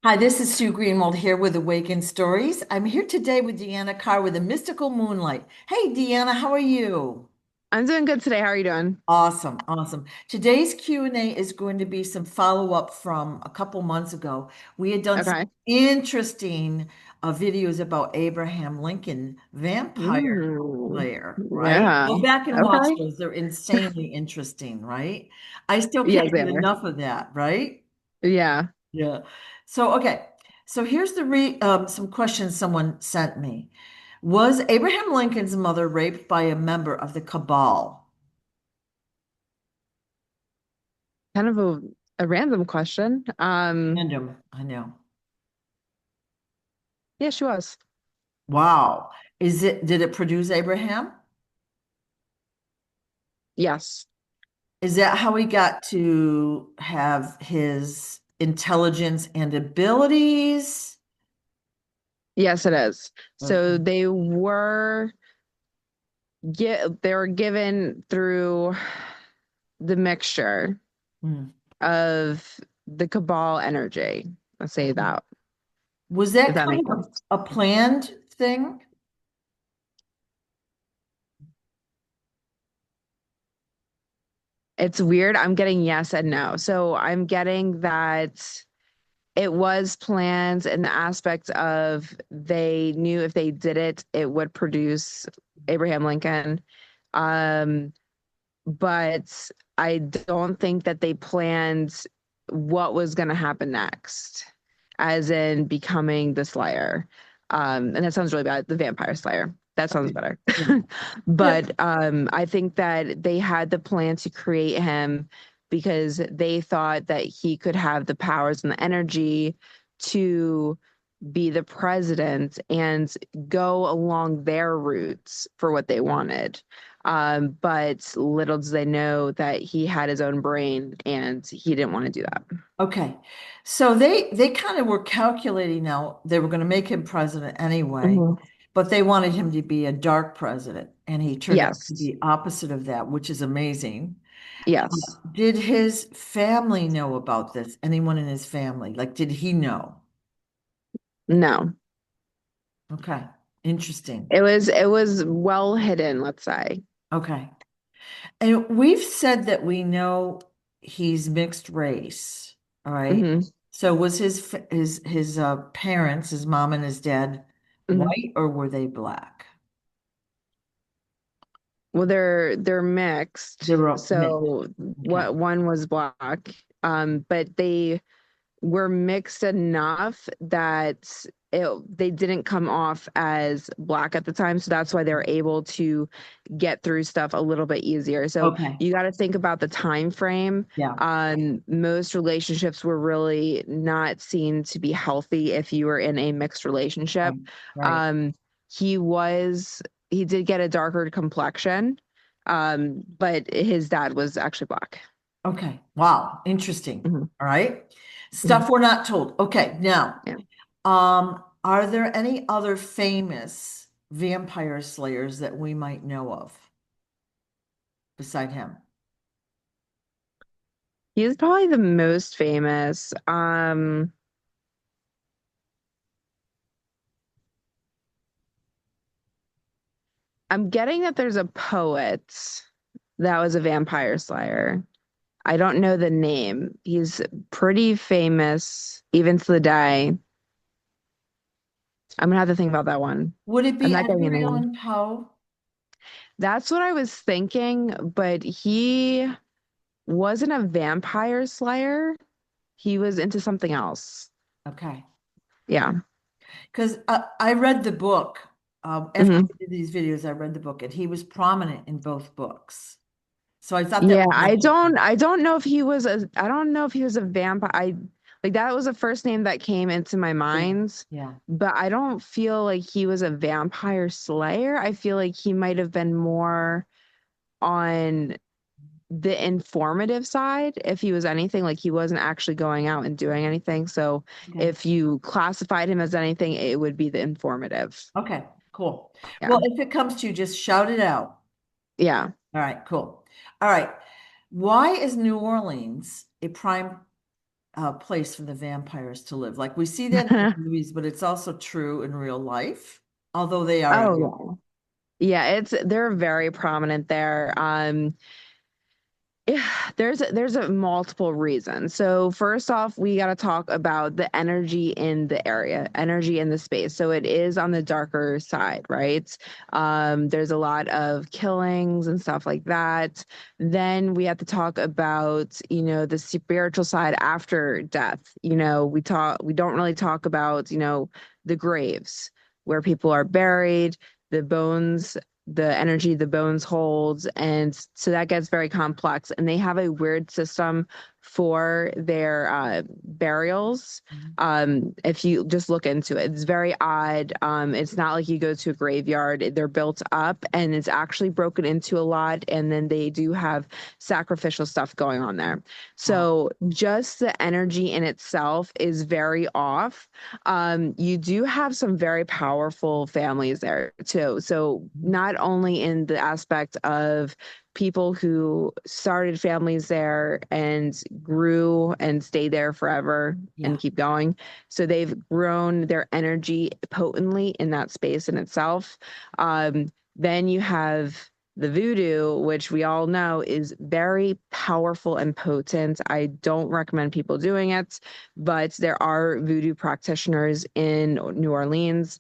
Hi, this is Sue Greenwald here with Awakened Stories. I'm here today with Deanna Carr with a Mystical Moonlight. Hey, Deanna, how are you? I'm doing good today. How are you doing? Awesome, awesome. Today's Q&A is going to be some follow-up from a couple months ago. We had done some Okay. interesting videos about Abraham Lincoln, vampire Mm, slayer, right? yeah. Go back and watch Okay. those. They're insanely interesting, right? I still Yes, can't they get are. enough of that, right? Yeah. Yeah. So, okay. So here's the re some questions someone sent me. Was Abraham Lincoln's mother raped by a member of the cabal? Kind of a random question. Random, I know. Yeah, she was. Wow. Did it produce Abraham? Yes. Is that how he got to have his intelligence and abilities? Yes, it is. So Okay. they were given through the mixture Hmm. of the cabal energy. Let's say that, Was if that that makes kind of sense. a planned thing? It's weird. I'm getting yes and no. So I'm getting that it was planned in the aspect of they knew if they did it, it would produce Abraham Lincoln. Um, but I don't think that they planned what was going to happen next, as in becoming the Slayer. And that sounds really bad, the Vampire Slayer. That sounds Okay. better. Yeah. Yeah. But I think that they had the plan to create him because they thought that he could have the powers and the energy to be the president and go along their routes for what they wanted. But little did they know that he had his own brain and he didn't want to do that. Okay. So they kind of were calculating now they were going to make him president anyway, Mhm. but they wanted him to be a dark president, and he turned out to Yes. be opposite of that, which is amazing. Yes. Did his family know about this? Anyone in his family? Like, did he know? No. Okay. Interesting. It was well hidden, let's say. Okay. And we've said that we know he's mixed race. All right. Hmm. So was his parents, his mom and his dad, Hmm. white or were they black? Well, they're mixed. They were mixed. So Okay. what one was black, but they were mixed enough that they didn't come off as black at the time. So that's why they were able to get through stuff a little bit easier. So Okay. you got to think about the time frame. Yeah. Most relationships were really not seen to be healthy if you were in a mixed relationship. Right. Right. Um, he was, he did get a darker complexion, but his dad was actually black. Okay. Wow. Interesting. Mhm. All right. Mhm. Stuff we're not told. Okay. Now, Yeah. are there any other famous vampire slayers that we might know of beside him? He's probably the most famous. I'm getting that there's a poet that was a vampire slayer. I don't know the name. He's pretty famous even to the day. I'm gonna have to think about that one. Would it I'm be not getting a Edgar name. Allan Poe? That's what I was thinking, but he wasn't a vampire slayer. He was into something else. Okay. Yeah. Because I read the book. After Hmm. we did these videos, I read the book, and he was prominent in both books. So I thought that Yeah, was interesting. I don't know if he was a I don't know if he was a vampire. I like that was the first name that came into my Yeah. mind, Yeah. but I don't feel like he was a vampire slayer. I feel like he might have been more on the informative side if he was anything. Like he wasn't actually going out and doing anything. So Okay. if you classified him as anything, it would be the informative. Okay. Cool. Yeah. Well, if it comes to you, just shout it out. Yeah. All right. Cool. All right. Why is New Orleans a prime? place for the vampires to live. Like we see that in the movies, but it's also true in real life, although they are. Oh, yeah, they're very prominent there. Yeah, there's a multiple reasons. So first off, we got to talk about the energy in the area, energy in the space. So it is on the darker side, right? There's a lot of killings and stuff like that. Then we have to talk about, the spiritual side after death. We don't really talk about, the graves where people are buried, the bones, the energy the bones holds, and so that gets very complex, and they have a weird system for their burials. If you just look into it, it's very odd. It's not like you go to a graveyard. They're built up and it's actually broken into a lot, and then they do have sacrificial stuff going on there. Wow. So just the energy in itself is very off. You do have some very powerful families there too. So not only in the aspect of people who started families there and grew and stayed there forever Yeah. and keep going. So they've grown their energy potently in that space in itself. Then you have the voodoo, which we all know is very powerful and potent. I don't recommend people doing it, but there are voodoo practitioners in New Orleans.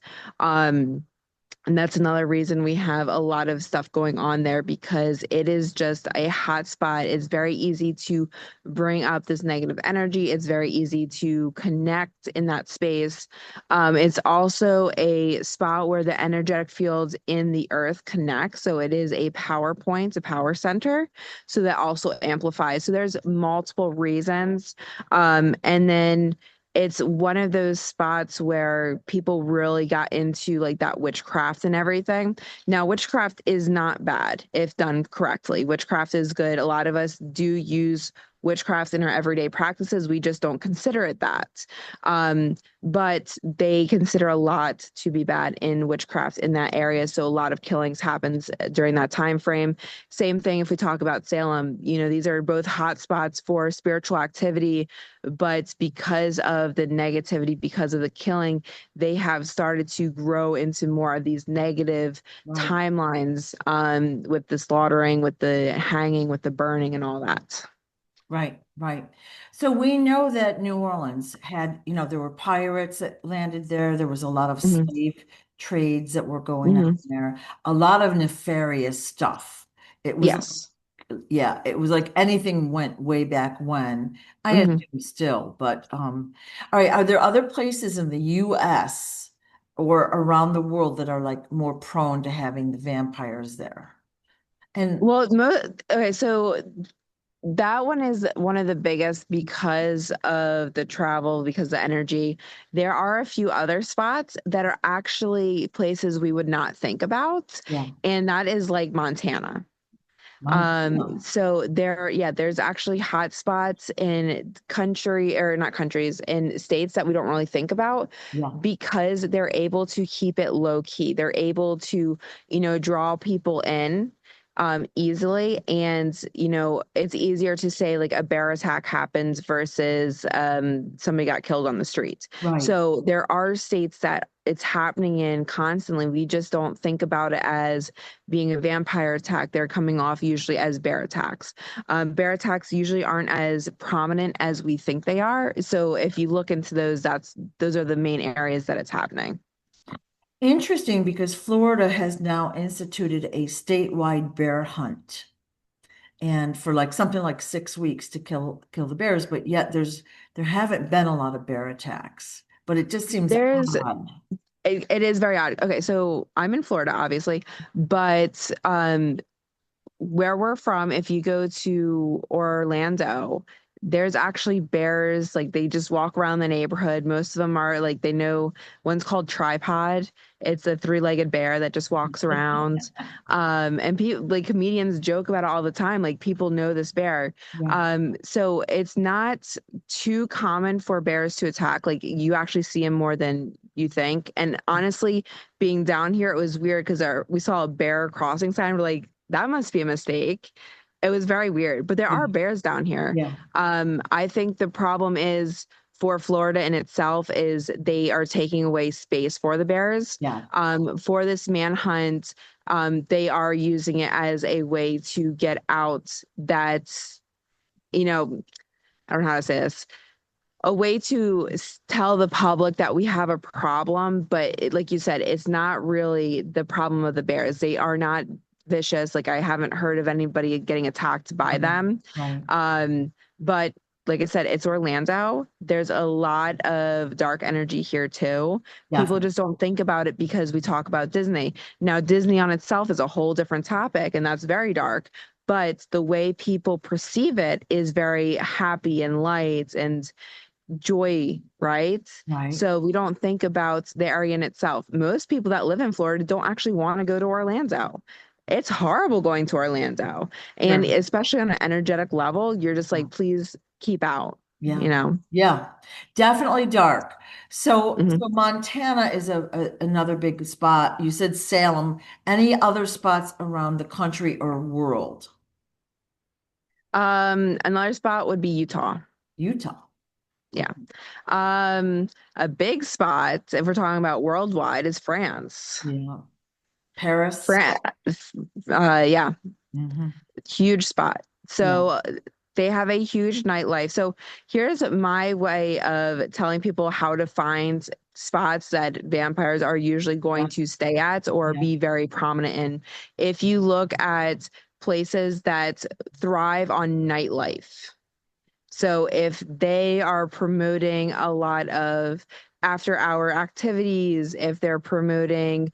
And that's another reason we have a lot of stuff going on there, because it is just a hot spot. It's very easy to bring up this negative energy. It's very easy to connect in that space. It's also a spot where the energetic fields in the earth connect. So it is a power point, a power center. So that also amplifies. So there's multiple reasons. And then it's one of those spots where people really got into like that witchcraft and everything. Now, witchcraft is not bad if done correctly. Witchcraft is good. A lot of us do use witchcraft in our everyday practices. We just don't consider it that. But they consider a lot to be bad in witchcraft in that area. So a lot of killings happens during that time frame. Same thing if we talk about Salem. These are both hot spots for spiritual activity, but because of the negativity, because of the killing, they have started to grow into more of these negative Right. timelines, with the slaughtering, with the hanging, with the burning, and all that. Right, right. So we know that New Orleans had, there were pirates that landed there. There was a lot of Hmm. slave trades that were going on Hmm. there. A lot of nefarious stuff. It was, Yes. yeah, it was like anything went way back when. I Hmm. assume still, but all right. Are there other places in the US or around the world that are like more prone to having the vampires there? And Well, okay, so that one is one of the biggest because of the travel, because the energy. There are a few other spots that are actually places we would not think about, yeah, and that is like Montana. Montana. So there's actually hot spots in country, or not countries, in states that we don't really think about, Yeah, because they're able to keep it low key. They're able to, draw people in easily. And, it's easier to say like a bear attack happens versus somebody got killed on the street. right. So there are states that it's happening in constantly. We just don't think about it as being a vampire attack. They're coming off usually as bear attacks. Bear attacks usually aren't as prominent as we think they are. So if you look into those, those are the main areas that it's happening. Interesting because Florida has now instituted a statewide bear hunt and for like something like 6 weeks to kill the bears, but yet there haven't been a lot of bear attacks. But it just seems There's odd. it is very odd. Okay, so I'm in Florida, obviously, but where we're from, if you go to Orlando, there's actually bears, like they just walk around the neighborhood. Most of them are like, they know, one's called Tripod. It's a three-legged bear that just walks around. And people, like comedians joke about it all the time. Like people know this bear. Yeah, So it's not too common for bears to attack. Like you actually see them more than you think. And honestly, being down here, it was weird because we saw a bear crossing sign. We're like, that must be a mistake. It was very weird, but there Yeah. are bears down here. Yeah. I think the problem is for Florida in itself is they are taking away space for the bears. Yeah. For this manhunt, they are using it as a way to get out that, you know, I don't know how to say this, a way to tell the public that we have a problem, but like you said, it's not really the problem of the bears. They are not vicious. Like I haven't heard of anybody getting attacked by Right. them. Right. But like I said, it's Orlando. There's a lot of dark energy here too. People Definitely. just don't think about it because we talk about Disney. Now, Disney on itself is a whole different topic, and that's very dark. But the way people perceive it is very happy and light and joy, right? Right. So we don't think about the area in itself. Most people that live in Florida don't actually want to go to Orlando. It's horrible going to Orlando. And Sure. especially on an energetic level, you're just Yeah. like, please keep out, Yeah. you know? Yeah. Definitely dark. So, Mhm. so Montana is another big spot. You said Salem. Any other spots around the country or world? Another spot would be Utah. Utah. Yeah. A big spot, if we're talking about worldwide, is France. Yeah. Paris. France, yeah, Hmm. huge spot. Yeah. So they have a huge nightlife. So here's my way of telling people how to find spots that vampires are usually Yeah. going to stay at or Yeah. be very prominent in. If you look at places that thrive on nightlife, so if they are promoting a lot of after hour activities, if they're promoting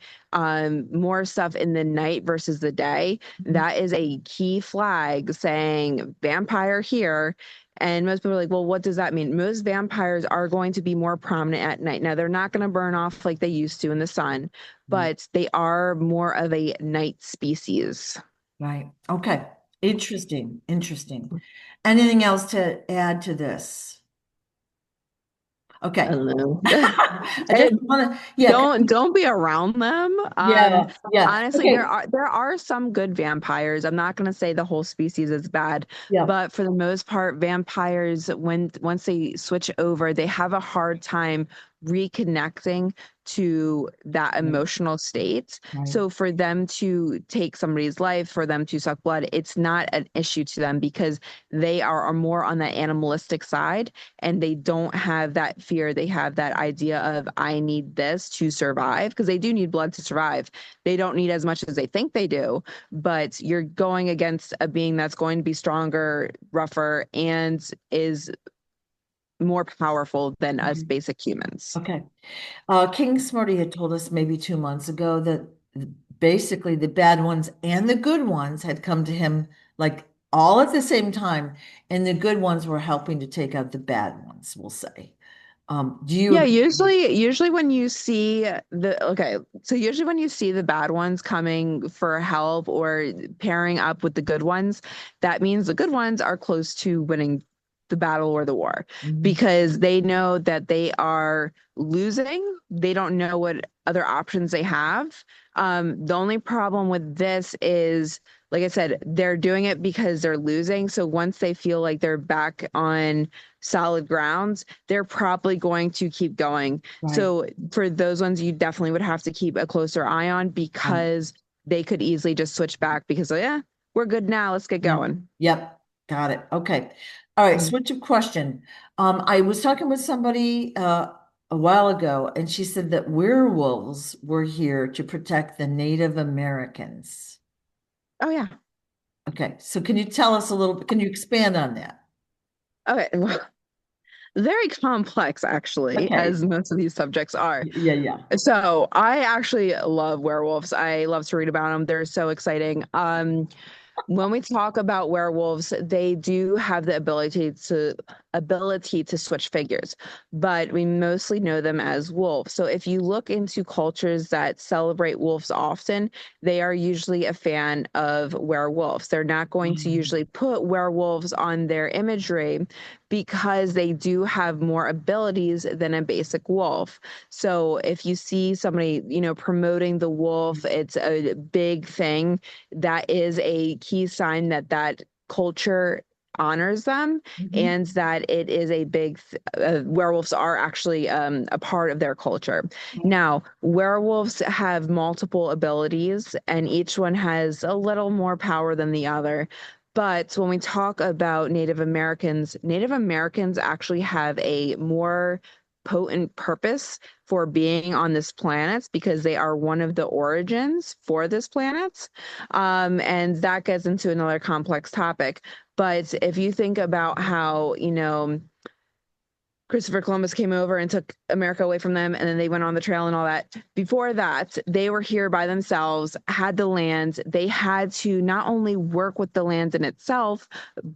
more stuff in the night versus the day, Mhm. that is a key flag saying vampire here. And most people are like, well, what does that mean? Most vampires are going to be more prominent at night. Now, they're not going to burn off like they used to in the sun, Right. but they are more of a night species. Right. Okay. Interesting. Interesting. Anything else to add to this? I Okay. don't know. I just And want to, yeah, don't be around them. yeah, yeah. Honestly, Okay. there are some good vampires. I'm not gonna say the whole species is bad, Yeah. but for the most part, vampires when once they switch over, they have a hard time reconnecting to that Right. emotional state. Right. So for them to take somebody's life, for them to suck blood, it's not an issue to them because are more on the animalistic side and they don't have that fear. They have that idea of, I need this to survive, because they do need blood to survive. They don't need as much as they think they do, but you're going against a being that's going to be stronger, rougher, and is more powerful than us Mhm. basic humans. Okay. King Smarty had told us maybe 2 months ago that basically the bad ones and the good ones had come to him like all at the same time, and the good ones were helping to take out the bad ones, we'll say. Do you Yeah, agree? usually when you see so usually when you see the bad ones coming for help or pairing up with the good ones, that means the good ones are close to winning the battle or the war Mhm. because they know that they are losing. They don't know what other options they have. The only problem with this is, like I said, they're doing it because they're losing. So once they feel like they're back on solid grounds, they're probably going to keep going. Right, So for those ones, you definitely would have to keep a closer eye on right. because they could easily just switch back because, yeah, we're good now. Let's get Yep, going. yep, got it. Okay. All right, Mhm. switch of question. I was talking with somebody a while ago, and she said that werewolves were here to protect the Native Americans. Oh, yeah. Okay, so can you tell us a little, can you expand on that? Okay. Well, very complex, actually, Okay. as most of these subjects are. Yeah, yeah. So I actually love werewolves. I love to read about them. They're so exciting. When we talk about werewolves, they do have the ability to switch figures, but we mostly know them as wolves. So if you look into cultures that celebrate wolves often, they are usually a fan of werewolves. They're not going to Um, usually put werewolves on their imagery because they do have more abilities than a basic wolf. So if you see somebody, promoting the wolf, it's a big thing. That is a key sign that culture honors them Mhm. and that it is a big werewolves are actually a part of their culture. Now, werewolves have multiple abilities and each one has a little more power than the other. But when we talk about Native Americans actually have a more potent purpose for being on this planet because they are one of the origins for this planet. And that gets into another complex topic. But if you think about how, Christopher Columbus came over and took America away from them, and then they went on the trail and all that. Before that, they were here by themselves, had the land. They had to not only work with the land in itself,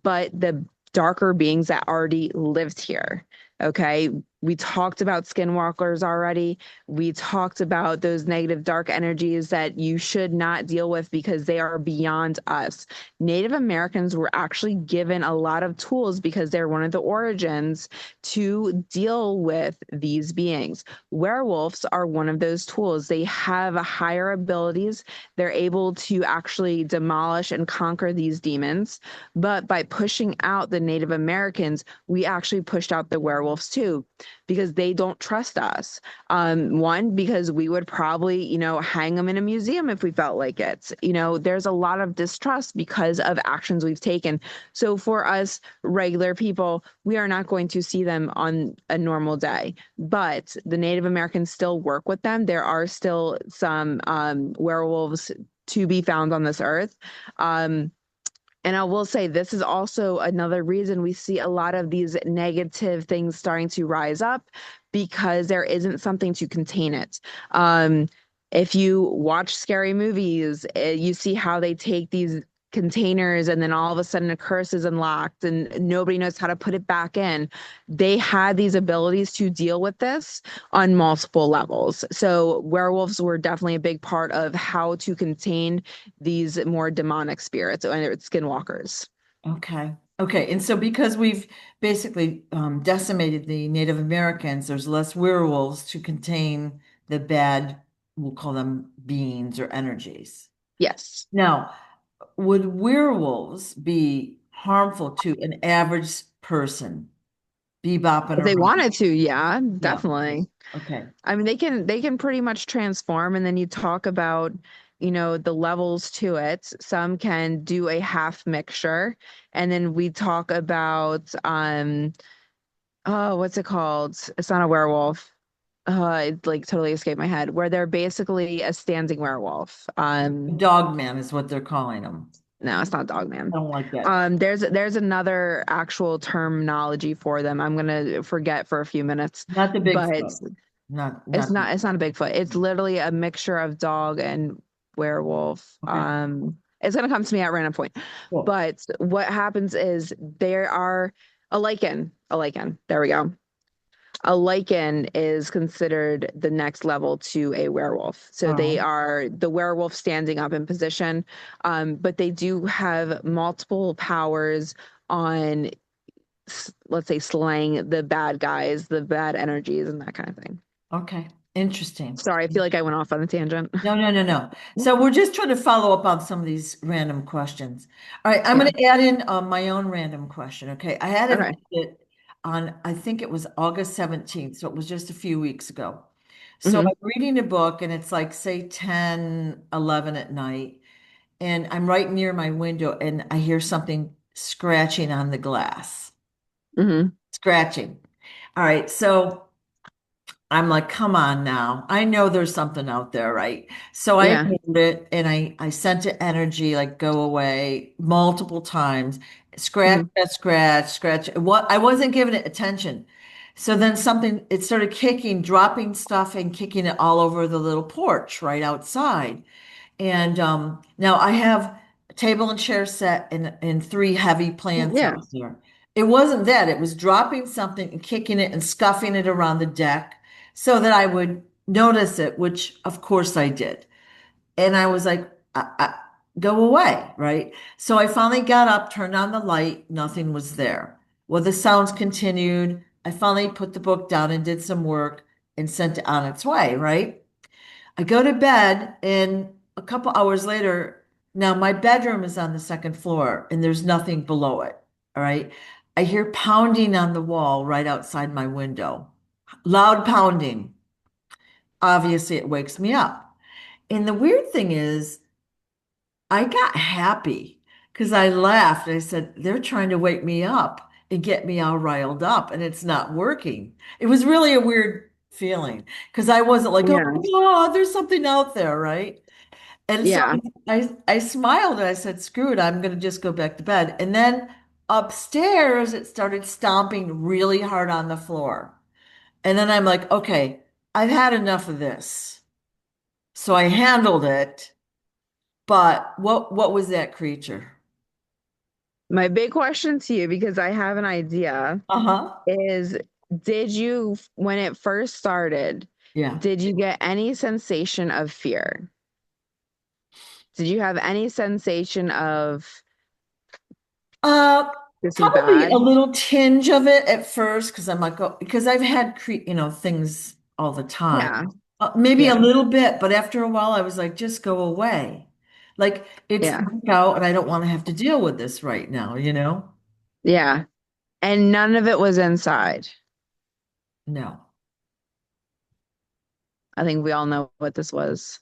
but the darker beings that already lived here. Okay. We talked about skinwalkers already. We talked about those negative dark energies that you should not deal with because they are beyond us. Native Americans were actually given a lot of tools because they're one of the origins to deal with these beings. Werewolves are one of those tools. They have higher abilities. They're able to actually demolish and conquer these demons. But by pushing out the Native Americans, we actually pushed out the werewolves too, because they don't trust us. One, because we would probably, hang them in a museum if we felt like it. There's a lot of distrust because of actions we've taken. So for us regular people, we are not going to see them on a normal day. But the Native Americans still work with them. There are still some werewolves to be found on this earth. And I will say this is also another reason we see a lot of these negative things starting to rise up because there isn't something to contain it. If you watch scary movies, you see how they take these containers and then all of a sudden a curse is unlocked and nobody knows how to put it back in. They had these abilities to deal with this on multiple levels. So werewolves were definitely a big part of how to contain these more demonic spirits, whether it's skinwalkers. Okay. Okay. And so because we've basically decimated the Native Americans, there's less werewolves to contain the bad, we'll call them beings or energies. Yes. Now, would werewolves be harmful to an average person? Bebopping If they around. wanted to, yeah, Yeah. definitely. Okay. I mean, they can pretty much transform, and then you talk about, the levels to it. Some can do a half mixture, and then we talk about oh, what's it called? It's not a werewolf. It like totally escaped my head, where they're basically a standing werewolf. Dog man is what they're calling them. No, it's not I Dogman. don't like that. There's another actual terminology for them. I'm gonna forget for a few minutes, Not the but Bigfoot. Not it's not not it's not a Bigfoot. It's literally a mixture of dog and werewolf. okay. It's gonna come to me at random point. Cool. But what happens is there are a lichen. There we go. A lichen is considered the next level to a werewolf. So All they right. are the werewolf standing up in position, but they do have multiple powers on, let's say, slaying the bad guys, the bad energies, and that kind of thing. Okay. Interesting. Sorry, I feel like I went off on a tangent. No, no, no, no. So we're just trying to follow up on some of these random questions. All right, I'm Yeah. going to add in my own random question. Okay, I had a Okay. visit on, I think it was August 17th, so it was just a few weeks ago. So Hmm. I'm reading a book and it's like, say, 10, 11 at night, and I'm right near my window and I hear something scratching on the glass. Hmm. Scratching. All right, so I'm like, come on now. I know there's something out there, right? So I Yeah. ignored it and I sent it energy, like go away multiple times. Scratch, Hmm. scratch, scratch. What I wasn't giving it attention. So then something, it started kicking, dropping stuff and kicking it all over the little porch right outside. And now I have a table and chair set and three heavy plants Yeah. out there. It wasn't that. It was dropping something and kicking it and scuffing it around the deck so that I would notice it, which of course I did. And I was like, go away, right? So I finally got up, turned on the light, nothing was there. Well, the sounds continued. I finally put the book down and did some work and sent it on its way, right? I go to bed, and a couple hours later, Now my bedroom is on the second floor and there's nothing below it. All right. I hear pounding on the wall right outside my window. Loud pounding. Obviously, it wakes me up. And the weird thing is, I got happy because I laughed. I said, they're trying to wake me up and get me all riled up, and it's not working. It was really a weird feeling because I wasn't like, oh Yeah. my God, there's something out there, right? And so Yeah. I smiled and I said, screw it, I'm going to just go back to bed. And then upstairs, it started stomping really hard on the floor. And then I'm like, okay, I've had enough of this. So I handled it. But what was that creature? My big question to you, because I have an idea, Uh-huh. is did you, when it first started, Yeah. did you get any sensation of fear? Did you have any sensation of Uh, this is Probably a bad? little tinge of it at first because I'm like, oh, because I've had things all the time. Yeah. Maybe a Yeah. little bit, but after a while, I was like, just go away. Like it's Yeah. dark out, and I don't want to have to deal with this right now, you know? Yeah. And none of it was inside. No. I think we all know what this was.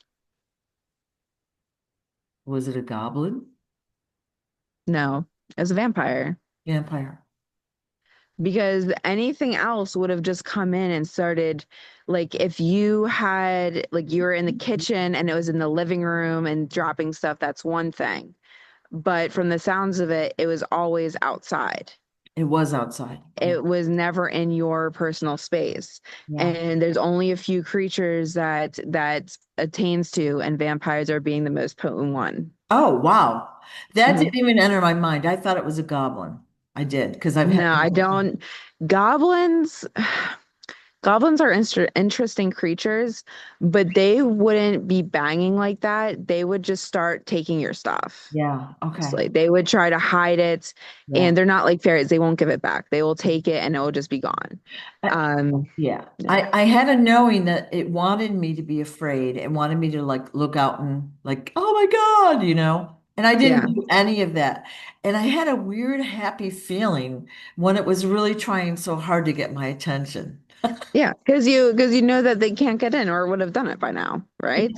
Was it a goblin? No, it was a vampire. Vampire. Because anything else would have just come in and started, like if you had, like you were in the kitchen and it was in the living room and dropping stuff, that's one thing. But from the sounds of it, it was always outside. It was outside. Yeah. It was never in your personal space. Yeah. And there's only a few creatures that attains to, and vampires are being the most potent one. Oh, wow. That Mhm. didn't even enter my mind. I thought it was a goblin. I did because I've had. No, I don't. Goblins, goblins are interesting creatures, but they wouldn't be banging like that. They would just start taking your stuff. Yeah. Okay. Like they would try to hide it, Yeah. and they're not like fairies. They won't give it back. They will take it and it will just be gone. I, Um, yeah. yeah, I had a knowing that it wanted me to be afraid. It wanted me to like look out and like, oh my God, And I didn't yeah, do any of that. And I had a weird happy feeling when it was really trying so hard to get my attention. yeah. Because you know that they can't get in or would have done it by now, right?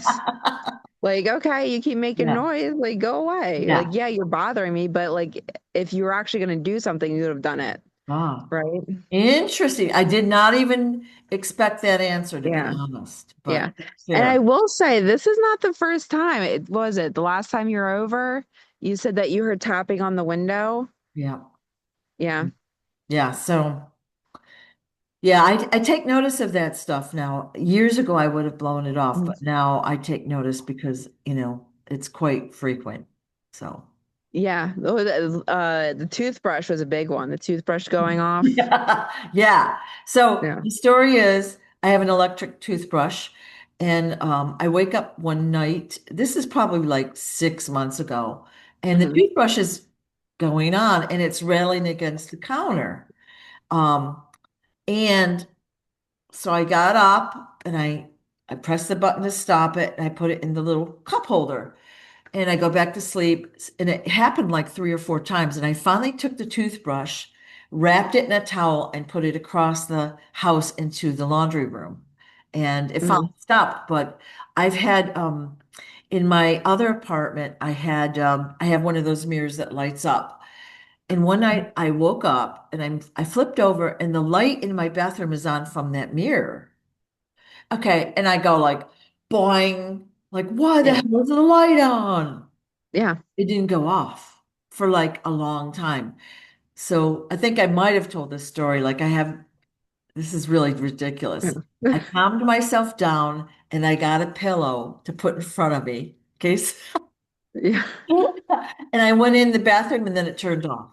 Like, okay, you keep making Yeah. noise, like go away. Like, Yeah. yeah, you're bothering me, but like if you were actually going to do something, you would have done it, Ah, right? interesting. I did not even expect that answer, to be Yeah. honest, but Yeah. And I fair. will say this is not the first time. It was it the last time you were over, you said that you heard tapping on the window. Yeah. Yeah. Yeah. So, yeah, I take notice of that stuff now. Years ago, I would have blown it off, Mhm. but now I take notice because, it's quite frequent. So, Yeah. The toothbrush was a big one. The toothbrush going off. yeah. Yeah. So Yeah. the story is I have an electric toothbrush and I wake up one night. This is probably like 6 months ago, and the Hmm. toothbrush is going on and it's railing against the counter. Um, and so I got up and I pressed the button to stop it and I put it in the little cup holder and I go back to sleep. And it happened like 3 or 4 times. And I finally took the toothbrush, wrapped it in a towel, and put it across the house into the laundry room. And it finally Hmm. stopped. But I've had in my other apartment, I have one of those mirrors that lights up. And one night I woke up and I flipped over and the light in my bathroom is on from that mirror. Okay, and I go like boing, like why the Yeah. hell is the light on? Yeah. It didn't go off for like a long time. So I think I might have told this story. This is really ridiculous. Yeah. I calmed myself down and I got a pillow to put in front of me. Okay. Yeah. And I went in the bathroom and then it turned off.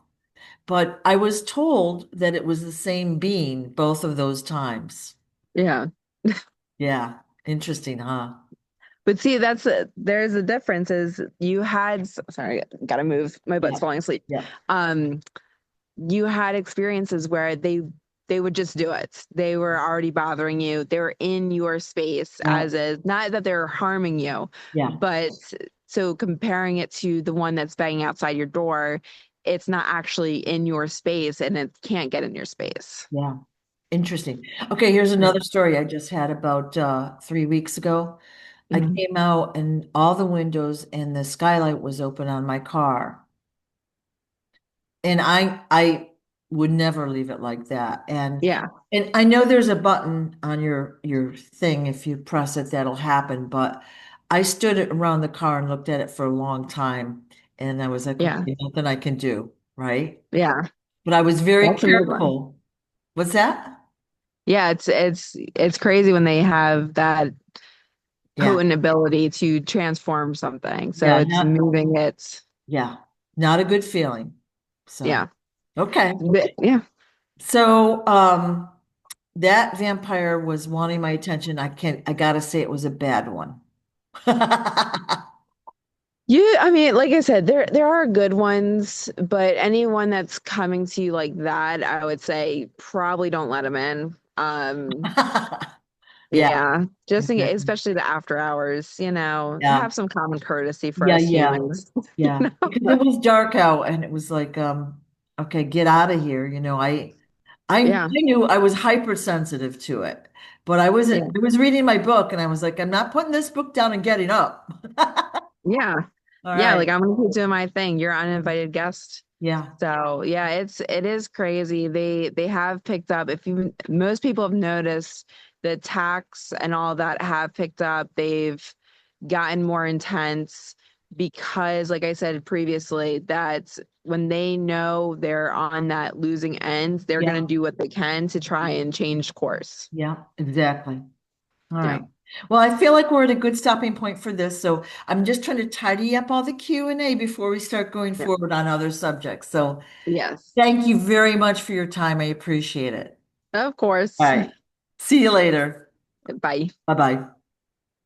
But I was told that it was the same being both of those times. Yeah. Yeah. Interesting, huh? But see, there's a difference is you had sorry, gotta move. My butt's Yeah. falling asleep. Yeah. Um, you had experiences where they they would just do it. They were already bothering you. They were in your space Yeah, as is, not that they're harming you, yeah, but so comparing it to the one that's banging outside your door, it's not actually in your space and it can't get in your space. yeah. Interesting. Okay, here's Yeah. another story I just had about 3 weeks ago. I Mhm. came out and all the windows and the skylight was open on my car. And I would never leave it like that. Yeah. And I know there's a button on your thing. If you press it, that'll happen. But I stood around the car and looked at it for a long time. And I was like, Yeah. okay, nothing I can do, right? Yeah. But I was very That's a big one. careful. What's that? Yeah, it's crazy when they have that Yeah. potent ability to transform something. So Yeah, it's moving it. yeah, not a good feeling. So, Yeah. okay. Yeah. So, that vampire was wanting my attention. I gotta say it was a bad one. I mean, like I said, there are good ones, but anyone that's coming to you like that, I would say probably don't let them in. Yeah, Yeah, just in case, exactly. especially the after hours, Yeah, have some common courtesy for yeah, us yeah, humans. You yeah. know? Because it was dark out and it was like, okay, get out of here. I Yeah, knew I was hypersensitive to it, but yeah, I was reading my book and I was like, I'm not putting this book down and getting up. yeah, All yeah. right. Like I'm gonna keep doing my thing. You're an uninvited guest. Yeah. So yeah, it is crazy. They have picked up. If you Most people have noticed the attacks and all that have picked up. They've gotten more intense because, like I said previously, that when they know they're on that losing end, they're Yeah. gonna do what they can to try and change course. Yeah, exactly. All Yeah. right. Well, I feel like we're at a good stopping point for this. So I'm just trying to tidy up all the Q&A before we start going Yeah. forward on other subjects. So Yes. thank you very much for your time. I appreciate it. Of All course. right. See you later. Bye. Bye-bye.